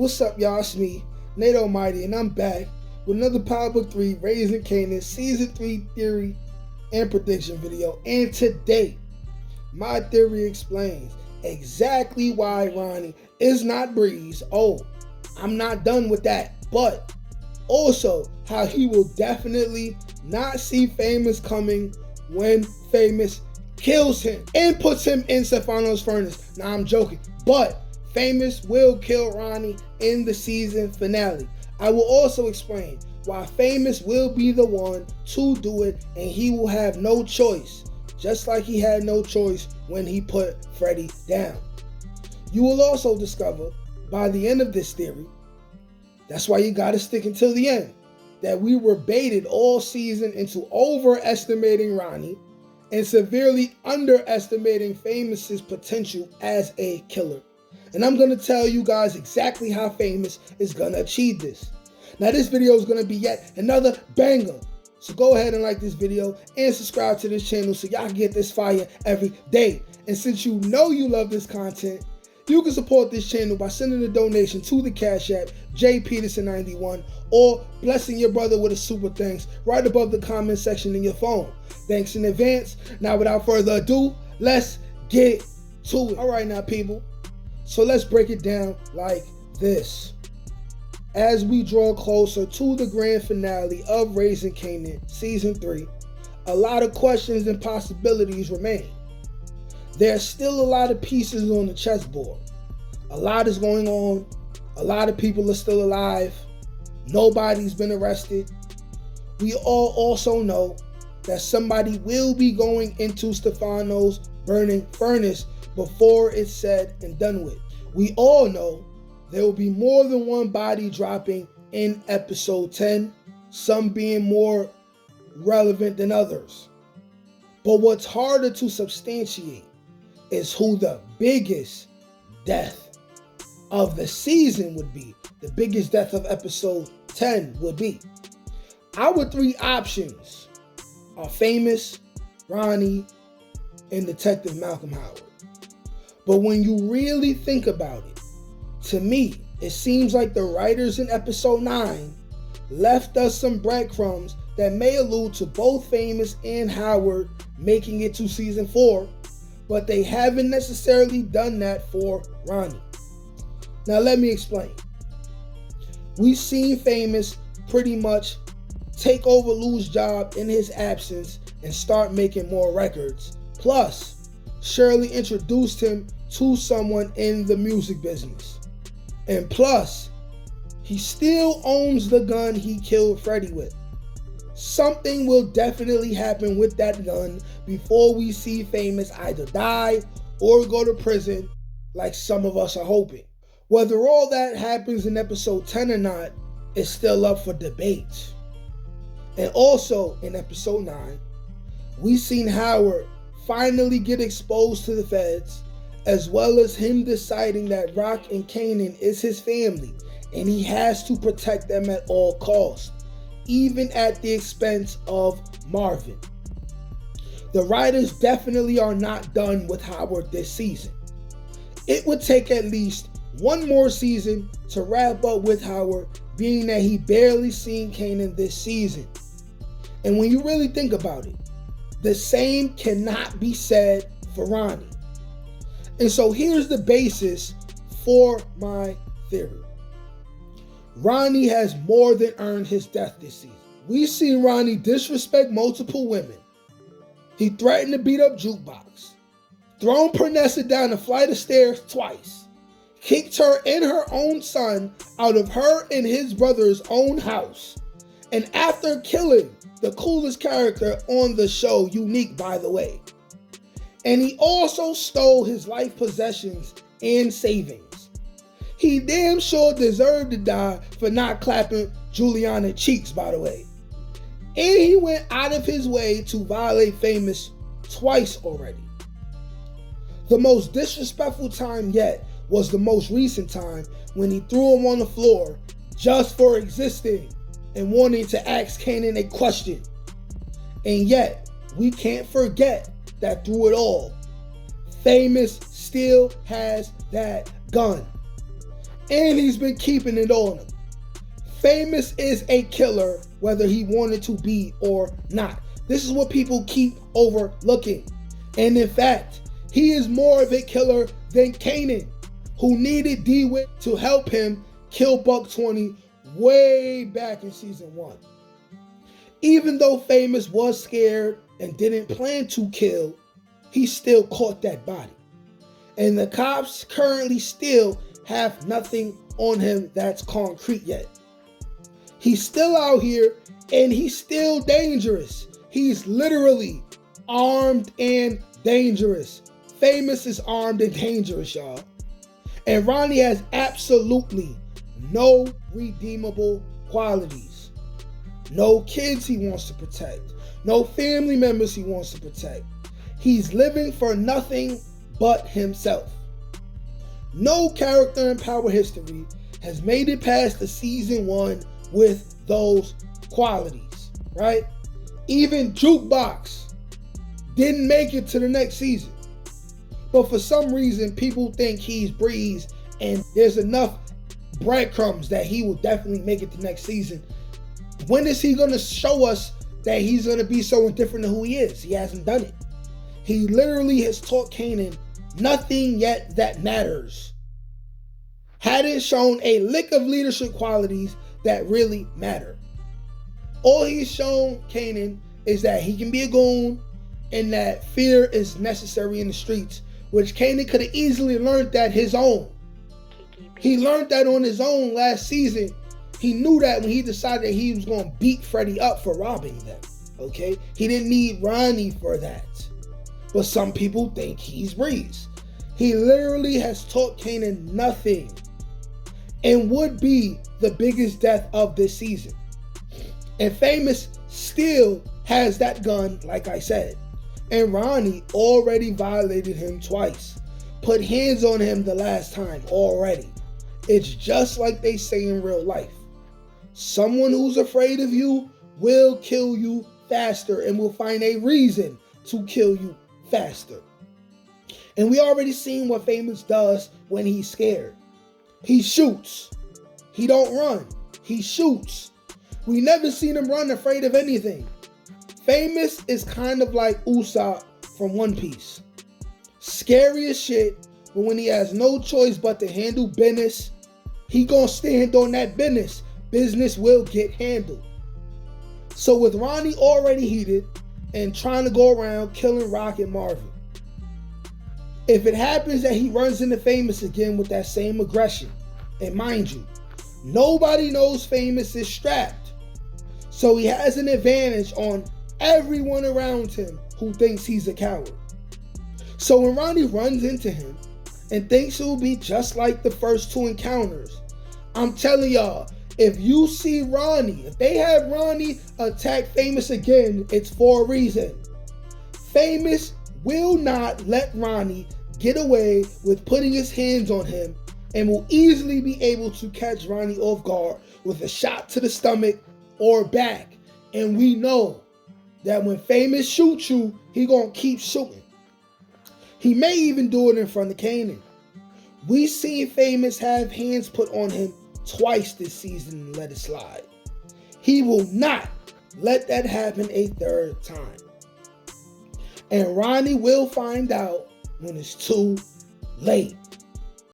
what's up, y'all? It's me, Nate Almighty, and I'm back with another Power Book 3 Raising Kanan Season 3 theory and prediction video. And today, my theory explains exactly why Ronnie is not Breeze. Oh, I'm not done with that, but also how he will definitely not see Famous coming when Famous kills him and puts him in Stefano's furnace. Now, I'm joking, but Famous will kill Ronnie in the season finale. I will also explain why Famous will be the one to do it, and he will have no choice, just like he had no choice when he put Freddy down. You will also discover by the end of this theory, that's why you gotta stick until the end, that we were baited all season into overestimating Ronnie and severely underestimating Famous's potential as a killer. And I'm going to tell you guys exactly how Famous is going to achieve this. Now, this video is going to be yet another banger. So go ahead and like this video and subscribe to this channel so y'all can get this fire every day. And since you know you love this content, you can support this channel by sending a donation to the Cash App, jpeterson91, or blessing your brother with a super thanks right above the comment section in your phone. Thanks in advance. Now, without further ado, let's get to it. All right now, people. So let's break it down like this. As we draw closer to the grand finale of Raising Kanan Season 3, a lot of questions and possibilities remain. There's still a lot of pieces on the chessboard. A lot is going on. A lot of people are still alive. Nobody's been arrested. We all also know that somebody will be going into Stefano's burning furnace before it's said and done with. We all know there will be more than one body dropping in episode 10, some being more relevant than others. But what's harder to substantiate is who the biggest death of the season would be. The biggest death of episode 10 would be. Our three options are Famous, Ronnie, and Detective Malcolm Howard. But when you really think about it, to me, it seems like the writers in episode 9 left us some breadcrumbs that may allude to both Famous and Howard making it to season 4, but they haven't necessarily done that for Ronnie. Now let me explain. We've seen Famous pretty much take over Lou's job in his absence and start making more records. Plus, Shirley introduced him to someone in the music business. And plus, he still owns the gun he killed Freddy with. Something will definitely happen with that gun before we see Famous either die or go to prison like some of us are hoping. Whether all that happens in episode 10 or not is still up for debate. And also in episode 9, we seen Howard finally get exposed to the feds, as well as him deciding that Rock and Kanan is his family and he has to protect them at all costs, even at the expense of Marvin. The writers definitely are not done with Howard this season. It would take at least one more season to wrap up with Howard, being that he barely seen Kanan this season. And when you really think about it, the same cannot be said for Ronnie. And so here's the basis for my theory. Ronnie has more than earned his death this season. We've seen Ronnie disrespect multiple women. He threatened to beat up Jukebox, thrown Pernessa down a flight of stairs twice, kicked her and her own son out of her and his brother's own house, and after killing the coolest character on the show, Unique by the way. And he also stole his life possessions and savings. He damn sure deserved to die for not clapping Juliana cheeks, by the way. And he went out of his way to violate Famous twice already. The most disrespectful time yet was the most recent time when he threw him on the floor just for existing and wanting to ask Kanan a question. And yet, we can't forget that through it all, Famous still has that gun. And he's been keeping it on him. Famous is a killer, whether he wanted to be or not. This is what people keep overlooking. And in fact, he is more of a killer than Kanan, who needed D-Wit to help him kill Buck 20 way back in season 1. Even though Famous was scared and didn't plan to kill, he still caught that body. And the cops currently still have nothing on him that's concrete yet. He's still out here and he's still dangerous. He's literally armed and dangerous. Famous is armed and dangerous, y'all. And Ronnie has absolutely no redeemable qualities. No kids he wants to protect. No family members he wants to protect. He's living for nothing but himself. No character in Power history has made it past the season 1 with those qualities, right? Even Jukebox didn't make it to the next season. But for some reason, people think he's Breeze, and there's enough breadcrumbs that he will definitely make it to next season. When is he going to show us that he's going to be so different than who he is? He hasn't done it. He literally has taught Kanan nothing yet that matters. Hadn't shown a lick of leadership qualities that really matter. All he's shown Kanan is that he can be a goon and that fear is necessary in the streets, which Kanan could have easily learned that his own. He learned that on his own last season. He knew that when he decided he was going to beat Freddie up for robbing them. Okay? He didn't need Ronnie for that. But some people think he's Breeze. He literally has taught Kanan nothing and would be the biggest death of this season. And Famous still has that gun, like I said. And Ronnie already violated him twice. Put hands on him the last time already. It's just like they say in real life. Someone who's afraid of you will kill you faster and will find a reason to kill you faster. And we already seen what Famous does when he's scared. He shoots. He don't run. He shoots. We never seen him run afraid of anything. Famous is kind of like Usopp from One Piece. Scary as shit, but when he has no choice but to handle business, he gonna stand on that business. Business will get handled. So with Ronnie already heated and trying to go around killing Rock and Marvin, if it happens that he runs into Famous again with that same aggression, and mind you, nobody knows Famous is strapped, so he has an advantage on everyone around him who thinks he's a coward. So when Ronnie runs into him and thinks it will be just like the first 2 encounters, I'm telling y'all, if you see Ronnie, if they have Ronnie attack Famous again, it's for a reason. Famous will not let Ronnie get away with putting his hands on him and will easily be able to catch Ronnie off guard with a shot to the stomach or back. And we know that when Famous shoots you, he gonna keep shooting. He may even do it in front of Kanan. We seen Famous have hands put on him twice this season and let it slide. He will not let that happen a third time. And Ronnie will find out when it's too late.